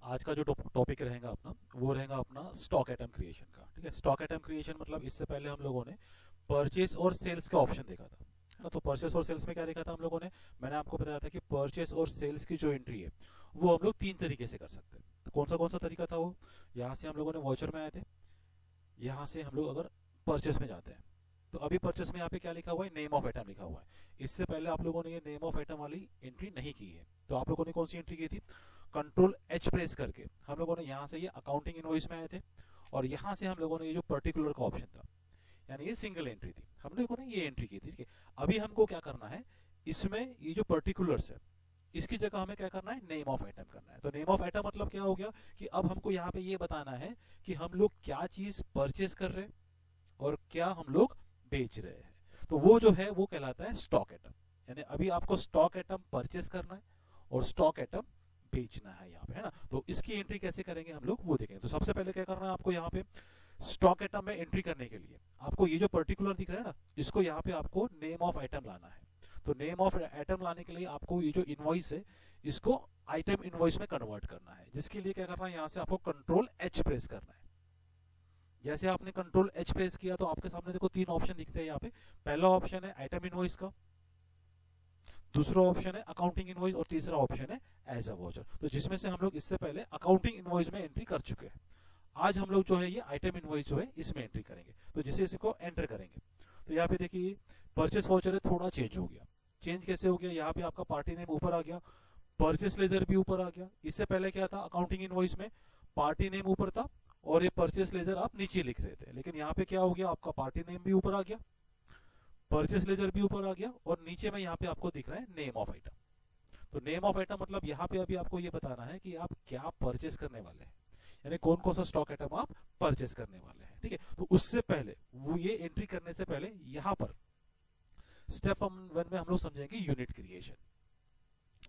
आज का जो टॉपिक रहेगा अपना, वो रहेगा अपना स्टॉक आइटम क्रिएशन का। ठीक है, स्टॉक आइटम क्रिएशन मतलब इससे पहले हम लोगों ने परचेस और सेल्स का ऑप्शन देखा था, है ना। तो परचेस और सेल्स में क्या देखा था हम लोगों ने, मैंने आपको बताया था कि परचेस और सेल्स की जो एंट्री है वो हम लोग तीन तरीके से कर सकते हैं। तो कौन सा तरीका था वो, यहाँ से हम लोगों ने वॉचर में आए थे, यहाँ से हम लोग अगर परचेस में जाते हैं तो अभी परचेस में यहाँ पे क्या लिखा हुआ है, नेम ऑफ आइटम लिखा हुआ है। इससे पहले आप लोगों ने ये नेम ऑफ आइटम वाली एंट्री नहीं की है। तो आप लोगों ने कौन सी एंट्री की थी, कंट्रोल एच प्रेस करके हम लोगों ने यहाँ से ये अकाउंटिंग इनवॉइस में आए थे, और यहाँ से हम लोगों ने ये जो पर्टिकुलर का ऑप्शन था, यानी ये सिंगल एंट्री थी, हम लोगों ने ये एंट्री की थी। ठीक है, अभी हमको क्या करना है, इसमें ये जो पर्टिकुलर्स है इसकी जगह हमें क्या करना है, नेम ऑफ आइटम करना है। तो नेम ऑफ आइटम मतलब क्या हो गया कि अब हमको यहाँ पे ये बताना है कि हम लोग क्या चीज परचेस कर रहे हैं और क्या हम लोग बेच रहे हैं। तो वो जो है वो कहलाता है स्टॉक आइटम। यानी अभी आपको स्टॉक आइटम परचेस करना है और स्टॉक आइटम बेचना है यहाँ पे, है ना। तो इसकी एंट्री कैसे करेंगे हम लोग वो देखेंगे। तो सबसे पहले क्या करना है आपको, यहाँ पे स्टॉक आइटम में एंट्री करने के लिए आपको ये जो पर्टिकुलर दिख रहा है ना, इसको यहाँ पे आपको नेम ऑफ आइटम लाना है। तो नेम ऑफ आइटम लाने के लिए आपको ये जो इनवॉइस है इसको आइटम इनवॉइस में कन्वर्ट करना है, जिसके लिए क्या करना है, यहाँ से आपको कंट्रोल एच प्रेस करना है। जैसे आपने कंट्रोल एच प्रेस किया तो आपके सामने देखो तीन ऑप्शन दिखते हैं यहाँ पे। पहला ऑप्शन है आइटम इनवॉइस का, दूसरा ऑप्शन है अकाउंटिंग इनवॉइस, और तीसरा ऑप्शन है एज अ वॉचर। तो जिसमें से हम लोग इससे पहले अकाउंटिंग इनवॉइस में एंट्री कर चुके हैं। आज हम लोग जो है ये आइटम इनवॉइस जो है इसमें एंट्री करेंगे। तो जिसे इसको एंटर करेंगे तो यहाँ पे देखिए परचेस वाउचर है थोड़ा चेंज हो गया। चेंज कैसे हो गया, यहाँ पे आपका पार्टी नेम ऊपर आ गया, परचेस लेजर भी ऊपर आ गया। इससे पहले क्या था, अकाउंटिंग इनवॉइस में पार्टी नेम ऊपर था और ये परचेस लेजर आप नीचे लिख रहे थे, लेकिन यहाँ पे क्या हो गया, आपका पार्टी नेम भी ऊपर आ गया, परचेस लेजर भी ऊपर आ गया, और नीचे में यहाँ पे आपको दिख रहा है नेम ऑफ आइटम। तो नेम ऑफ आइटम मतलब यहाँ पे अभी आपको ये बताना है कि आप क्या परचेस करने वाले हैं, यानी कौन कौन सा स्टॉक आइटम आप परचेस करने वाले हैं। ठीक है, तो उससे पहले वो ये एंट्री करने से पहले यहाँ पर स्टेप 1 में हम लोग समझेंगे यूनिट क्रिएशन।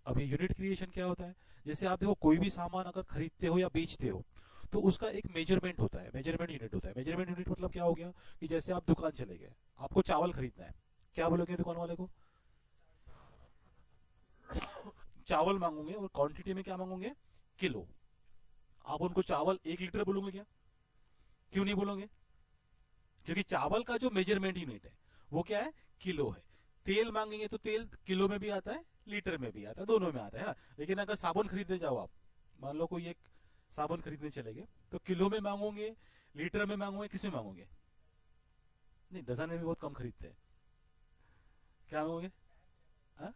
अब ये यूनिट क्रिएशन क्या होता है, जैसे आप देखो कोई भी सामान अगर खरीदते हो या बेचते हो तो उसका एक मेजरमेंट होता है, मेजरमेंट यूनिट होता है। मेजरमेंट यूनिट मतलब क्या हो गया कि जैसे आप दुकान चले गए, आपको चावल खरीदना है, क्या बोलोगे दुकान वाले को, चावल मांगोगे, और क्वांटिटी में क्या मांगोगे, किलो। आप उनको चावल 1 लीटर बोलोगे क्या, क्यों नहीं बोलोगे, क्योंकि चावल का जो मेजरमेंट यूनिट है वो क्या है, किलो है। तेल मांगेंगे तो तेल किलो में भी आता है, लीटर में भी आता है, दोनों में आता है ना। लेकिन अगर साबुन खरीदने जाओ आप, मान लो कोई एक साबुन खरीदने चले गए, तो किलो में मांगोगे, लीटर में मांगोगे, किस में मांगोगे, नहीं डजन में भी बहुत कम खरीदते हैं, क्या मांगोगे, हाँ?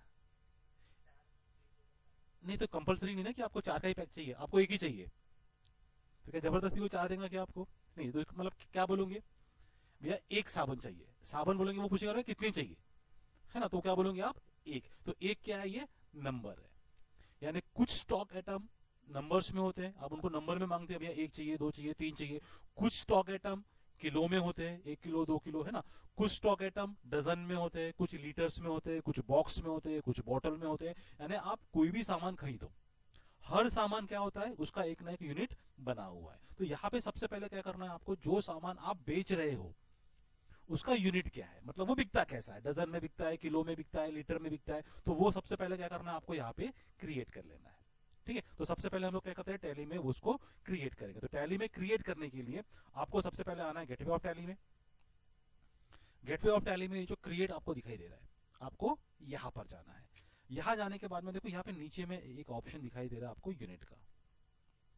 नहीं तो कंपलसरी नहीं ना कि आपको 4 का ही पैक चाहिए, आपको एक ही चाहिए, तो क्या जबरदस्ती को 4 देंगे क्या आपको, नहीं। तो मतलब क्या बोलोगे, भैया एक साबुन चाहिए, साबुन बोलेंगे, वो पूछेगा कितनी चाहिए, है ना। तो क्या बोलोगे आप, एक। तो एक क्या है, ये नंबर है। यानी कुछ स्टॉक आइटम नंबर्स में होते हैं, आप उनको नंबर में मांगते हैं, भैया 1 चाहिए, 2 चाहिए, 3 चाहिए। कुछ स्टॉक आइटम किलो में होते हैं, 1 किलो, 2 किलो, है ना। कुछ स्टॉक आइटम डजन में होते हैं, कुछ लीटर्स में होते हैं, कुछ बॉक्स में होते हैं, कुछ बॉटल में होते हैं। यानी आप कोई भी सामान खरीदो, हर सामान क्या होता है, उसका एक ना एक यूनिट बना हुआ है। तो यहाँ पे सबसे पहले क्या करना है आपको, जो सामान आप बेच रहे हो उसका यूनिट क्या है, मतलब वो बिकता कैसा है, डजन में बिकता है, किलो में बिकता है, लीटर में बिकता है। तो वो सबसे पहले क्या करना है आपको, यहाँ पे क्रिएट कर लेना है। ठीक है, तो सबसे पहले हम लोग क्या करते हैं, टैली में उसको क्रिएट करेंगे। तो टैली में क्रिएट करने के लिए आपको सबसे पहले आना है गेटवे ऑफ टैली में। गेटवे ऑफ टैली में जो क्रिएट आपको दिखाई दे रहा है, आपको यहाँ पर जाना है। यहाँ जाने के बाद में देखो यहाँ पे नीचे में एक ऑप्शन दिखाई दे रहा है आपको यूनिट का।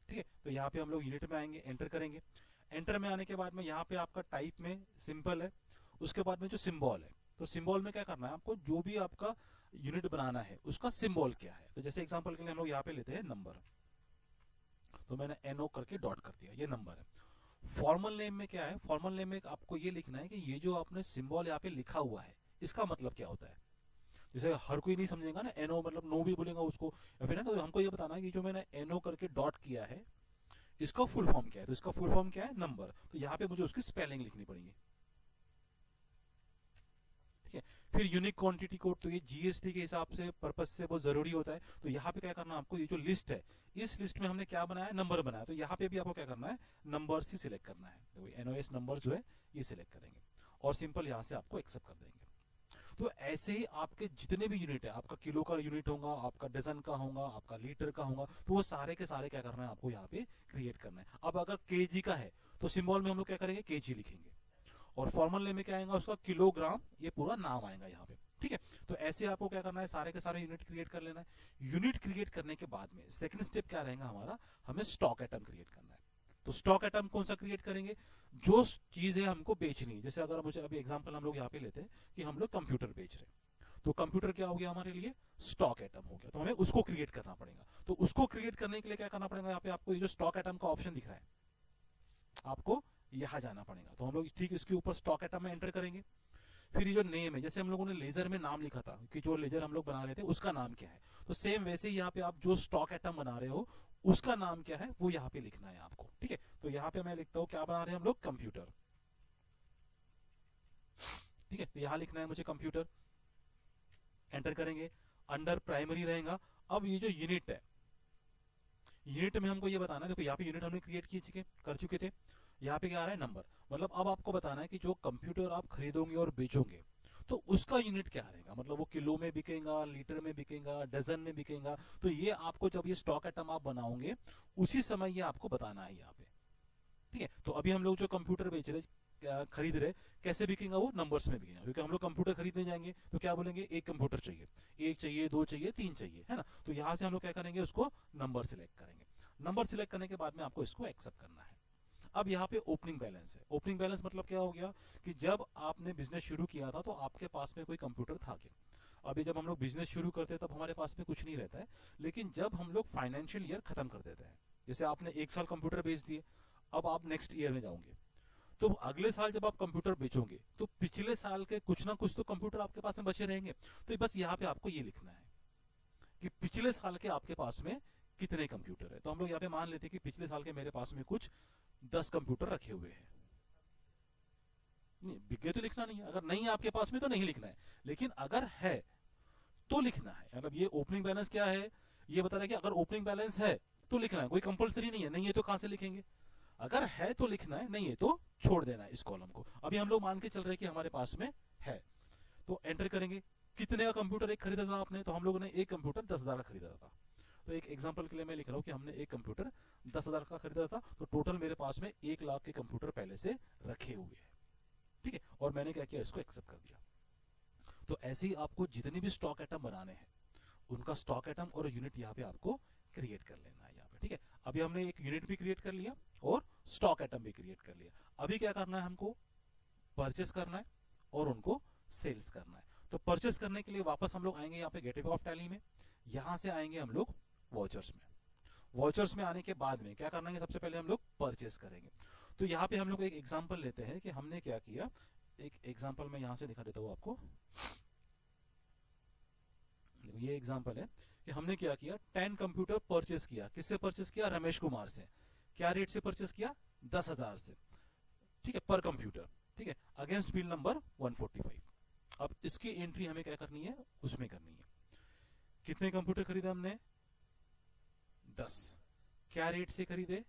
ठीक है, तो यहाँ पे हम लोग यूनिट में आएंगे, एंटर करेंगे। एंटर में आने के बाद में यहाँ पे आपका टाइप में सिंपल है, उसके बाद में जो सिंबल है, तो सिंबल में क्या करना है आपको, जो भी आपका यूनिट बनाना है उसका सिंबल क्या है। तो जैसे एग्जांपल के लिए हम लोग यहाँ पे लेते हैं नंबर, तो मैंने एनओ करके डॉट कर दिया, ये नंबर है। फॉर्मल नेम में क्या है, फॉर्मल नेम में आपको ये लिखना है कि ये जो आपने सिंबल यहाँ पे लिखा हुआ है इसका मतलब क्या होता है। जैसे हर कोई नहीं समझेगा ना, एनओ मतलब नो भी बोलेगा उसको, या फिर ना, तो हमको ये बताना है कि जो मैंने एनओ करके डॉट किया है इसका फुल फॉर्म क्या है। तो इसका फुल फॉर्म क्या है, नंबर। तो यहाँ पे मुझे उसकी स्पेलिंग लिखनी पड़ेगी। ठीक है, फिर यूनिक क्वांटिटी कोड, तो ये जीएसटी के हिसाब से पर्पस से बहुत जरूरी होता है। तो यहाँ पे क्या करना है आपको, ये जो लिस्ट है इस लिस्ट में हमने क्या बनाया, नंबर बनाया। तो यहाँ पे भी आपको क्या करना है, नंबर्स ही सिलेक्ट करना है। तो एनओएस नंबर जो है ये सिलेक्ट करेंगे और सिंपल यहाँ से आपको एक्सेप्ट कर देंगे। तो ऐसे ही आपके जितने भी यूनिट है, आपका किलो का यूनिट होगा, आपका डजन का होगा, आपका लीटर का होगा, तो वो सारे के सारे क्या करना है आपको यहाँ पे क्रिएट करना है। अब अगर केजी का है तो सिंबल में हम लोग क्या करेंगे, केजी लिखेंगे, और फॉर्मल नेम में क्या आएगा उसका, किलोग्राम, ये पूरा नाम आएगा यहाँ पे। ठीक है, तो ऐसे आपको क्या करना है, सारे के सारे यूनिट क्रिएट कर लेना है। यूनिट क्रिएट करने के बाद में सेकंड स्टेप क्या रहेगा हमारा, हमें स्टॉक आइटम क्रिएट करना है। तो स्टॉक आइटम कौन सा क्रिएट करेंगे, जो चीज है हमको बेचनी है। जैसे अगर मुझे अभी एग्जांपल हम लोग यहाँ पे लेते हैं कि हम लोग कंप्यूटर बेच रहे हैं, तो कंप्यूटर क्या हो गया हमारे लिए, स्टॉक आइटम हो गया, तो हमें उसको क्रिएट करना पड़ेगा। तो उसको क्रिएट करने के लिए क्या करना पड़ेगा, यहाँ पे आपको ये जो स्टॉक आइटम का ऑप्शन दिख रहा है, आपको यहाँ जाना पड़ेगा। तो हम लोग ठीक इसके ऊपर स्टॉक आइटम में एंटर करेंगे। फिर ये जो नेम है, जैसे हम लोगों ने लेजर में नाम लिखा था कि जो लेजर हम लोग बना रहे थे उसका नाम क्या है, तो सेम वैसे ही यहाँ पे आप जो स्टॉक आइटम बना रहे हो उसका नाम क्या है वो यहाँ पे लिखना है आपको। ठीक है, तो यहाँ पे मैं लिखता हूँ क्या बना रहे हैं हम लोग, कंप्यूटर। ठीक है, तो यहाँ लिखना है मुझे कंप्यूटर, एंटर करेंगे। अंडर प्राइमरी रहेगा। अब ये जो यूनिट है, यूनिट में हमको ये बताना है, देखो यहाँ पे यूनिट हमने क्रिएट कर चुके थे। यहाँ पे क्या आ रहा है, नंबर। मतलब अब आपको बताना है कि जो कंप्यूटर आप खरीदोगे और बेचोगे तो उसका यूनिट क्या रहेगा, मतलब वो किलो में बिकेगा, लीटर में बिकेगा, डजन में बिकेगा। तो ये आपको जब ये स्टॉक आइटम आप बनाओगे उसी समय ये आपको बताना है यहाँ पे। ठीक है, तो अभी हम लोग जो कंप्यूटर बेच रहे खरीद रहे, कैसे बिकेगा, वो नंबर्स में बिकेगा। क्योंकि हम लोग कंप्यूटर खरीदने जाएंगे तो क्या बोलेंगे, एक कंप्यूटर चाहिए, एक चाहिए, दो चाहिए, तीन चाहिए, है ना। तो यहाँ से हम लोग क्या करेंगे, उसको नंबर सिलेक्ट करेंगे। नंबर सिलेक्ट करने के बाद में आपको इसको एक्सेप्ट करना है। अब यहाँ पे ओपनिंग बैलेंस है। ओपनिंग बैलेंस मतलब क्या हो गया कि जब आपने बिजनेस शुरू किया था तो आपके पास में कोई कंप्यूटर था क्या। अभी जब हम लोग बिजनेस शुरू करते हैं तब हमारे पास में कुछ नहीं रहता है, लेकिन जब हम लोग फाइनेंशियल ईयर खत्म कर देते हैं, जैसे आपने एक साल कंप्यूटर बेच दिए, अब आप नेक्स्ट ईयर में जाओगे, तो अगले साल जब आप कंप्यूटर बेचोगे तो पिछले साल के कुछ ना कुछ तो कंप्यूटर आपके पास में बचे रहेंगे। तो बस यहाँ पे आपको ये लिखना है कि पिछले साल के आपके पास में कितने कंप्यूटर है। तो हम लोग यहाँ पे मान लेते हैं कि पिछले साल के मेरे पास में कुछ 10 कंप्यूटर रखे हुए हैं। नहीं बिके तो लिखना नहीं है, अगर नहीं है आपके पास में तो नहीं लिखना है, लेकिन अगर है तो लिखना है। मतलब ये ओपनिंग बैलेंस क्या है, ये बता रहा है कि अगर ओपनिंग बैलेंस है तो लिखना है, कोई कंपलसरी नहीं है। नहीं है तो कहां से लिखेंगे, अगर है तो लिखना है, नहीं है तो छोड़ देना है इस कॉलम को। अभी हम लोग मान के चल रहे हैं कि हमारे पास में है, तो एंटर करेंगे। कितने का कंप्यूटर एक खरीदा था आपने, तो हम लोगों ने एक कंप्यूटर 10,000 का खरीदा था। तो एक एग्जांपल के लिए मैं लिख रहा हूं कि हमने एक कंप्यूटर 10,000 का खरीदा था, तो टोटल मेरे पास में 1 लाख के कंप्यूटर पहले से रखे हुए हैं। ठीक है, और मैंने क्या किया, इसको एक्सेप्ट कर दिया। तो ऐसे ही आपको जितने भी स्टॉक आइटम बनाने हैं उनका स्टॉक आइटम और यूनिट यहाँ पे आपको क्रिएट कर लेना है यहाँ पे। ठीक है, अभी हमने एक यूनिट भी क्रिएट कर लिया और स्टॉक आइटम भी क्रिएट कर लिया। अभी क्या करना है, हमको परचेस करना है और उनको सेल्स करना है। तो परचेस करने के लिए वापस हम लोग आएंगे यहाँ पे गेटवे ऑफ टैली में, यहां से आएंगे हम लोग वॉचर्स में। वॉचर्स में आने के बाद में क्या करना है, सबसे पहले हम लोग परचेस करेंगे। तो यहाँ पे हम लोग एक एग्जांपल लेते हैं कि हमने क्या किया। एक एग्जांपल मैं यहां से दिखा देता हूँ आपको। ये एग्जांपल है कि हमने क्या किया, 10 कंप्यूटर परचेस किया। किससे परचेस किया, रमेश कुमार से। क्या रेट से परचेस किया, 10,000 से। ठीक है, पर कंप्यूटर। ठीक है, अगेंस्ट बिल नंबर 145। अब इसकी एंट्री हमें क्या करनी है, उसमें करनी है। कितने कंप्यूटर खरीदे हमने, 10। क्या रेट से खरीदे,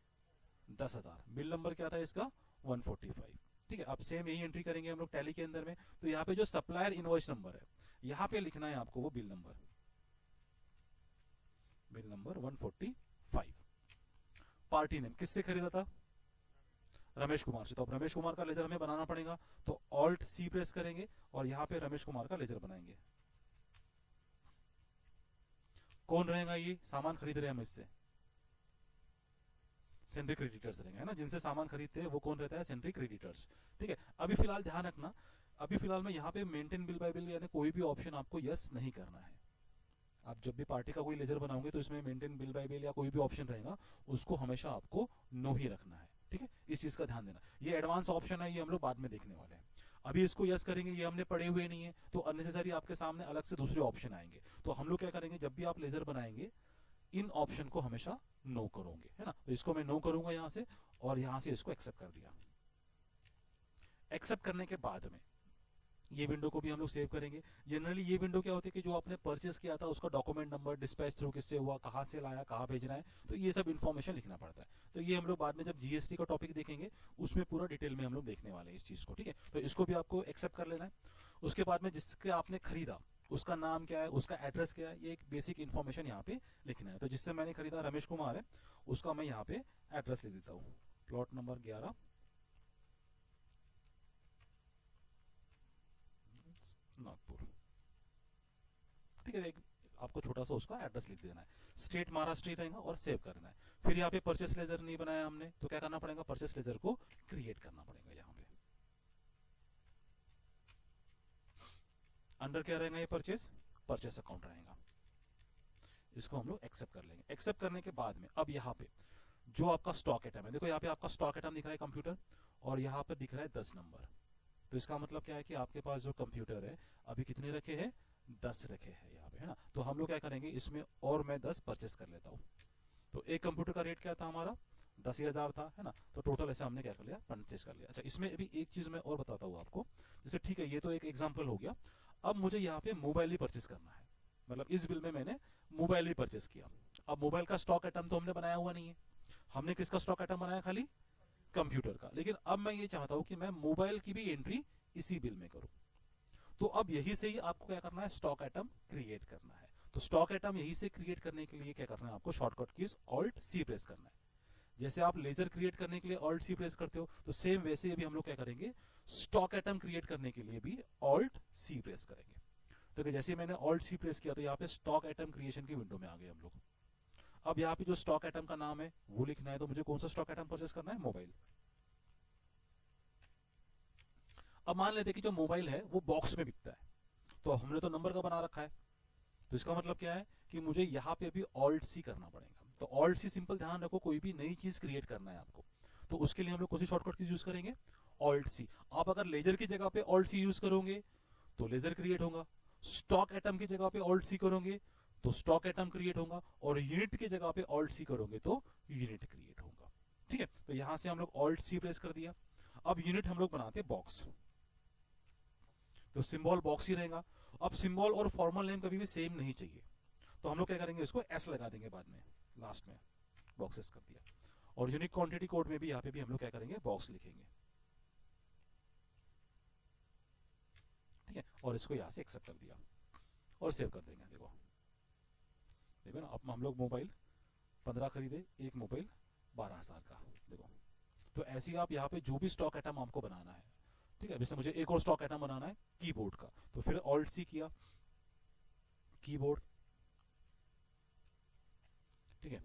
10,000। बिल नंबर क्या था इसका, 145। ठीक है, अब सेम यही एंट्री करेंगे हम लोग टैली के अंदर में। तो यहाँ पे जो सप्लायर इनवॉइस नंबर है यहाँ पे लिखना है आपको, वो बिल नंबर 145। पार्टी नेम किससे खरीदा था, रमेश कुमार से। तो अब रमेश कुमार का लेजर हमें बनाना पड़ेगा, तो ऑल्ट सी प्रेस करेंगे और यहाँ पे रमेश कुमार का लेजर बनाएंगे। कौन रहेगा, ये सामान खरीद रहे हैं हम इससे, सेंट्री क्रेडिटर्स रहेंगे, है ना। जिनसे सामान खरीदते हैं वो कौन रहता है, सेंट्री क्रेडिटर्स। ठीक है, अभी फिलहाल ध्यान रखना, अभी फिलहाल में यहाँ पे मेंटेन बिल बाय बिल यानी कोई भी ऑप्शन आपको यस नहीं करना है। आप जब भी पार्टी का कोई लेजर बनाओगे तो इसमें मेंटेन बिल बाय बिल या कोई भी ऑप्शन रहेगा, उसको हमेशा आपको नो ही रखना है। ठीक है, इस चीज का ध्यान देना। ये एडवांस ऑप्शन है, ये हम लोग बाद में देखने वाले हैं। अभी इसको यस करेंगे, ये हमने पढ़े हुए नहीं है, तो अननेसेसरी आपके सामने अलग से दूसरे ऑप्शन आएंगे। तो हम लोग क्या करेंगे, जब भी आप लेजर बनाएंगे इन ऑप्शन को हमेशा नो करोगे, है ना। तो इसको मैं नो करूंगा यहाँ से, और यहाँ से इसको एक्सेप्ट कर दिया। एक्सेप्ट करने के बाद में ये विंडो को भी हम लोग सेव करेंगे। जनरली ये विंडो क्या होती है कि जो आपने परचेस किया था उसका डॉक्यूमेंट नंबर, डिस्पैच थ्रू किससे हुआ, कहाँ से लाया, कहाँ भेजना है, तो ये सब इन्फॉर्मेशन लिखना पड़ता है। तो ये हम लोग बाद में जब जीएसटी का टॉपिक देखेंगे उसमें पूरा डिटेल में हम लोग देखने वाले हैं इस चीज को। ठीक है, तो इसको भी आपको एक्सेप्ट कर लेना है। उसके बाद में जिसके आपने खरीदा उसका नाम क्या है, उसका एड्रेस क्या है, ये एक बेसिक इन्फॉर्मेशन यहाँ पे लिखना है। तो जिससे मैंने खरीदा रमेश कुमार है, उसका मैं यहाँ पे एड्रेस लिख देता हूँ, प्लॉट नंबर 11 नागपुर। ठीक है, एक आपको छोटा सा उसका एड्रेस लिख देना है, स्टेट महाराष्ट्र रहेगा और सेव करना है। फिर यहाँ पे परचेस लेजर नहीं बनाया हमने, तो क्या करना पड़ेगा, परचेस लेजर को क्रिएट करना पड़ेगा। यहाँ पे अंडर क्या रहेगा, ये परचेस अकाउंट रहेगा। इसको हम लोग एक्सेप्ट कर लेंगे। एक्सेप्ट करने के बाद में अब यहाँ पे जो आपका स्टॉक आइटम है, देखो यहाँ पे आपका स्टॉक आइटम दिख रहा है कंप्यूटर, और यहाँ पे दिख रहा है 10 नंबर। तो इसका मतलब क्या है कि आपके पास जो कंप्यूटर है अभी कितने रखे हैं, 10 रखे हैं यहाँ पे, है ना। तो हम लोग क्या करेंगे, इसमें और मैं 10 परचेस कर लेता हूँ। तो एक कंप्यूटर का रेट क्या था हमारा, 10,000 था, है ना। तो टोटल ऐसे हमने क्या कर लिया, परचेस कर लिया। अच्छा, इसमें अभी एक चीज मैं और बताता हूँ आपको। जैसे ठीक है, ये तो एक एग्जाम्पल हो गया। अब मुझे यहाँ पे मोबाइल ही परचेस करना है, मतलब इस बिल में मैंने मोबाइल ही परचेस किया। अब मोबाइल का स्टॉक आइटम तो हमने बनाया हुआ नहीं है, हमने किसका स्टॉक आइटम बनाया, खाली कंप्यूटर का। लेकिन अब मैं ये चाहता हूं कि मैं मोबाइल की भी एंट्री इसी बिल में करूं। तो अब यही से ही आपको क्या करना है, स्टॉक आइटम क्रिएट करना है। तो स्टॉक आइटम यही से क्रिएट करने के लिए क्या करना है, आपको shortcut keys alt C press करना है। जैसे आप लेजर क्रिएट करने के लिए ऑल्ट सी प्रेस करते हो, तो सेम वैसे भी हम लोग क्या करेंगे, स्टॉक आइटम क्रिएट करने के लिए भी ऑल्ट सी प्रेस करेंगे। तो जैसे मैंने ऑल्ट सी प्रेस किया तो यहाँ पे स्टॉक आइटम क्रिएशन की विंडो में आ गए हम लोग। अब यहाँ पे जो स्टॉक आइटम का नाम है वो लिखना है। तो मुझे कौन सा स्टॉक आइटम परचेस करना है, मोबाइल। अब मान लेते हैं कि जो मोबाइल है वो बॉक्स में बिकता है, तो हमने तो नंबर का बना रखा है, तो इसका मतलब क्या है कि मुझे यहाँ पे भी ऑल्ट सी करना पड़ेगा। तो ऑल्ट सी, सिंपल ध्यान रखो, कोई भी नई चीज क्रिएट करना है आपको, तो उसके लिए हम लोग कौन सी शॉर्टकट की यूज करेंगे, ऑल्ट सी। आप अगर लेजर की जगह पे ऑल्ट सी यूज करोगे तो लेजर क्रिएट होगा, स्टॉक आइटम की जगह पे ऑल्ट सी करोगे तो स्टॉक आइटम क्रिएट होगा, और यूनिट की जगह पे ऑल्ट सी करोगे तो यूनिट क्रिएट होगा। ठीक है, तो यहां से हम लोग ऑल्ट सी प्रेस कर दिया। अब यूनिट हम लोग बनाते हैं बॉक्स, तो सिंबल बॉक्स ही रहेगा। अब सिंबल और फॉर्मल नेम कभी भी सेम नहीं चाहिए, तो हम लोग क्या करेंगे, इसको एस लगा देंगे बाद में, लास्ट में बॉक्सेस कर दिया। और यूनिक क्वांटिटी कोड में भी यहाँ पे भी हम लोग क्या करेंगे, बॉक्स लिखेंगे। ठीक है, और इसको यहाँ से एक्सेप्ट कर दिया और सेव कर देंगे। देखो देखो ना, अब हम लोग मोबाइल 15 खरीदे, एक मोबाइल 12,000 का। देखो, तो ऐसे ही आप यहाँ पे जो भी स्टॉक आइटम आपको बनाना है, ठीक है, जैसे मुझे एक और स्टॉक आइटम बनाना है कीबोर्ड का, तो फिर ऑल्ट सी किया, कीबोर्ड। ठीक है,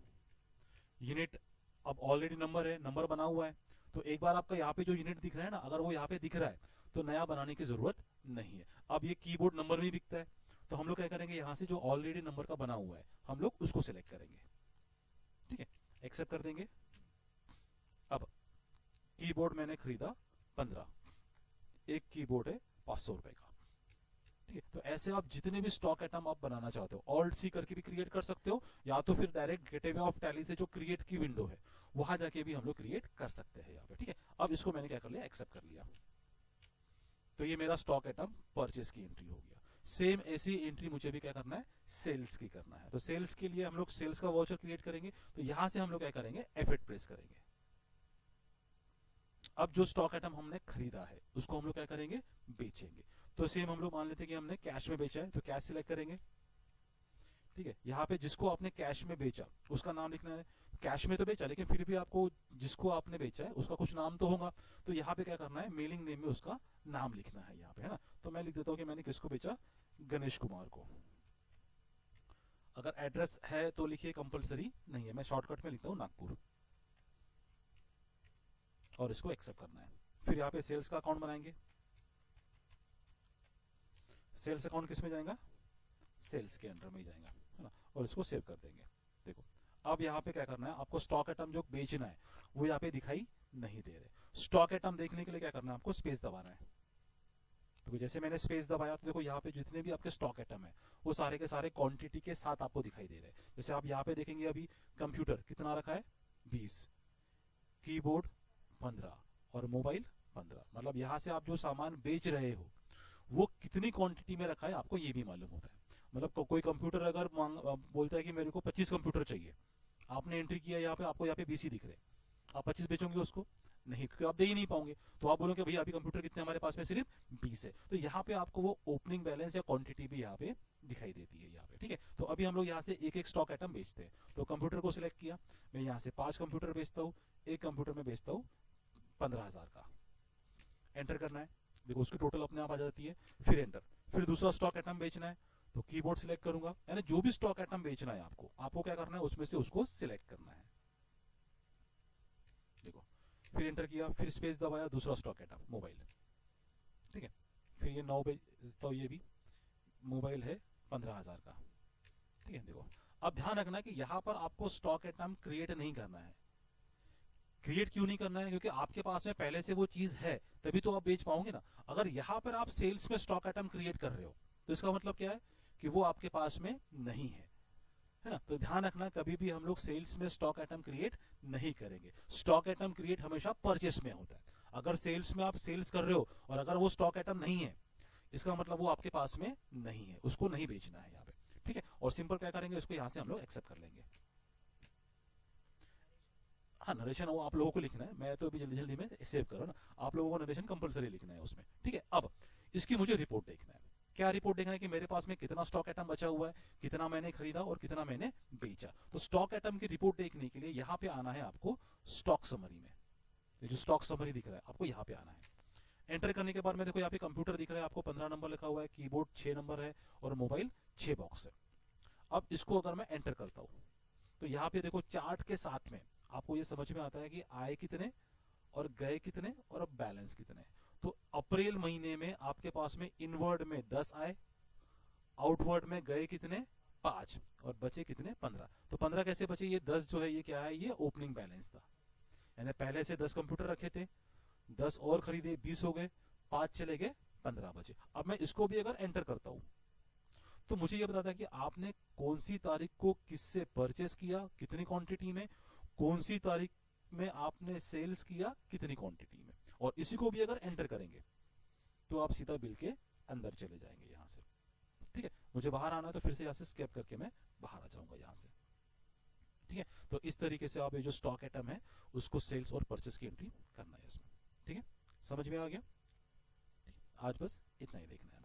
यूनिट, अब ऑलरेडी नंबर है, नंबर बना हुआ है, तो एक बार आपका यहाँ पे जो यूनिट दिख रहा है ना, अगर वो यहाँ पे दिख रहा है तो नया बनाने की जरूरत नहीं है। अब ये कीबोर्ड नंबर में बिकता है, तो हम लोग क्या करेंगे, यहाँ से जो ऑलरेडी नंबर का बना हुआ है हम लोग उसको सिलेक्ट करेंगे। ठीक है, एक्सेप्ट कर देंगे। अब कीबोर्ड मैंने खरीदा 15, एक कीबोर्ड है 500 रुपए का। ठीक है, तो ऐसे आप जितने भी स्टॉक आइटम आप बनाना चाहते हो ऑल्ट सी करके भी क्रिएट कर सकते हो, या तो फिर डायरेक्ट गेटवे ऑफ टैली से जो क्रिएट की विंडो है वहां जाके भी हम लोग क्रिएट कर सकते हैं यहाँ पे। ठीक है, अब इसको मैंने क्या कर लिया, एक्सेप्ट कर लिया। तो ये मेरा स्टॉक आइटम परचेस की एंट्री हो गया। सेम ऐसी एंट्री मुझे भी क्या करना है, सेल्स की करना है। तो सेल्स के लिए हम लोग सेल्स का वाउचर क्रिएट करेंगे, तो यहां से हम लोग क्या करेंगे, F8 प्रेस करेंगे। अब जो स्टॉक आइटम हमने खरीदा है उसको हम लोग क्या करेंगे, बेचेंगे। तो सेम हम लोग मान लेते हैं कि हमने कैश में बेचा है, तो कैश सिलेक्ट करेंगे। ठीक है, यहाँ पे जिसको आपने कैश में बेचा उसका नाम लिखना है। कैश में तो बेचा, लेकिन फिर भी आपको जिसको आपने बेचा है उसका कुछ नाम तो होगा, तो यहाँ पे क्या करना है, मेलिंग नेम में उसका नाम लिखना है यहाँ पे, है ना। तो मैं लिख देता हूँ कि मैंने किसको बेचा, गणेश कुमार को। अगर एड्रेस है तो लिखिए, कंपलसरी नहीं है, मैं शॉर्टकट में लिखता हूँ नागपुर, और इसको एक्सेप्ट करना है। फिर यहाँ पे सेल्स का अकाउंट बनाएंगे। सेल्स अकाउंट किस में जाएगा, सेल्स के अंडर में ही जाएगा, है ना, और इसको सेव कर देंगे। देखो, अब यहाँ पे क्या करना है, आपको स्टॉक आइटम जो बेचना है वो यहाँ पे दिखाई नहीं दे रहे। स्टॉक आइटम देखने के लिए क्या करना है, आपको स्पेस दबाना है। तो जैसे मैंने स्पेस दबाया तो देखो यहाँ पे जितने भी आपके स्टॉक आइटम है वो सारे के सारे क्वांटिटी के साथ आपको दिखाई दे रहे हैं। जैसे आप यहाँ पे देखेंगे, अभी कंप्यूटर कितना रखा है, 20, कीबोर्ड 15 और मोबाइल 15। मतलब यहाँ से आप जो सामान बेच रहे हो वो कितनी क्वांटिटी में रखा है आपको ये भी मालूम होता है। मतलब कोई कंप्यूटर अगर बोलता है कि मेरे को 25 कंप्यूटर चाहिए, आपने एंट्री किया यहाँ पे, आपको यहाँ पे 20 ही दिख रहे, आप 25 बेचोगे उसको नहीं, क्योंकि आप दे ही नहीं पाओगे। तो आप बोलोगे भैया अभी कंप्यूटर कितने हमारे पास में, सिर्फ 20 है। तो यहाँ पे आपको वो ओपनिंग बैलेंस या क्वांटिटी भी यहाँ पे दिखाई देती है यहाँ पे, ठीक है। तो अभी हम लोग यहाँ से एक एक स्टॉक आइटम बेचते हैं। तो कंप्यूटर को सिलेक्ट किया, मैं यहाँ से 5 कंप्यूटर बेचता हूँ, एक कंप्यूटर में बेचता हूँ 15,000 का, एंटर करना है, देखो उसकी टोटल अपने आप आ जाती है, फिर एंटर। फिर दूसरा स्टॉक आइटम बेचना है तो कीबोर्ड सिलेक्ट करूंगा, यानी जो भी स्टॉक आइटम बेचना है आपको क्या करना है, उसमें से उसको सिलेक्ट करना है, देखो। फिर एंटर किया, फिर स्पेस दबाया, दूसरा स्टॉक आइटम मोबाइल, ठीक है। फिर ये 9 बेचता हूं, ये भी मोबाइल है 15,000 का, ठीक है। देखो अब ध्यान रखना कि यहाँ पर आपको स्टॉक आइटम क्रिएट नहीं करना है। क्रिएट क्यों नहीं करना है, क्योंकि आपके पास में पहले से वो चीज है, तभी तो आप बेच पाओगे ना। अगर यहाँ पर आप सेल्स में स्टॉक आइटम क्रिएट कर रहे हो तो इसका मतलब क्या है कि वो आपके पास में नहीं है ना। तो ध्यान रखना, कभी भी हम लोग सेल्स में स्टॉक आइटम क्रिएट नहीं करेंगे। स्टॉक आइटम क्रिएट हमेशा परचेस में होता है। अगर सेल्स में आप सेल्स कर रहे हो और अगर वो स्टॉक आइटम नहीं है, इसका मतलब वो आपके पास में नहीं है, उसको नहीं बेचना है यहाँ पे, ठीक है। और सिंपल क्या करेंगे, इसको यहाँ से हम लोग एक्सेप्ट कर लेंगे। हाँ, नरेशन वो आप लोगों को लिखना है, मैं तो अभी जल्दी जल्दी में सेव कर रहा हूँ ना, आप लोगों को नरेशन कंपलसरी लिखना है उसमें, ठीक है। अब इसकी मुझे रिपोर्ट देखना है। क्या रिपोर्ट देखना है कि मेरे पास में कितना स्टॉक आइटम बचा हुआ है, कितना मैंने खरीदा और कितना मैंने बेचा। तो स्टॉक आइटम की रिपोर्ट देखने के लिए यहाँ पे आना है आपको स्टॉक समरी में, ये जो स्टॉक समरी दिख रहा है आपको यहाँ पे आना है। एंटर करने के बाद में देखो यहाँ पे कंप्यूटर दिख रहा है, आपको 15 नंबर लिखा हुआ है, कीबोर्ड 6 नंबर है और मोबाइल 6 बॉक्स है। अब इसको अगर मैं एंटर करता हूँ तो यहाँ पे देखो चार्ट के साथ में आपको ये समझ में आता है कि आए कितने और गए कितने और अब बैलेंस कितने। तो अप्रैल महीने में आपके पास में इनवर्ड में 10 आए, आउटवर्ड में गए कितने 5 और बचे कितने 15। तो 15 कैसे बचे, ये 10 जो है ये क्या है, ये ओपनिंग बैलेंस था, यानी पहले से 10 कंप्यूटर रखे थे, 10 और खरीदे 20 हो गए, 5 चले गए 15 बचे। अब मैं इसको भी अगर एंटर करता हूं तो मुझे ये बताता है कि आपने कौन सी तारीख को किससे परचेस किया, कितनी क्वांटिटी में, कौन सी तारीख में आपने सेल्स किया, कितनी क्वांटिटी में। और इसी को भी अगर एंटर करेंगे तो आप सीधा बिल के अंदर चले जाएंगे यहाँ से, ठीक है। मुझे बाहर आना है तो फिर से यहाँ से स्केप करके मैं बाहर आ जाऊंगा यहाँ से, ठीक है। तो इस तरीके से आप ये जो स्टॉक आइटम है उसको सेल्स और परचेस की एंट्री करना है इसमें, ठीक है। समझ में आ गया, आज बस इतना ही देखना है।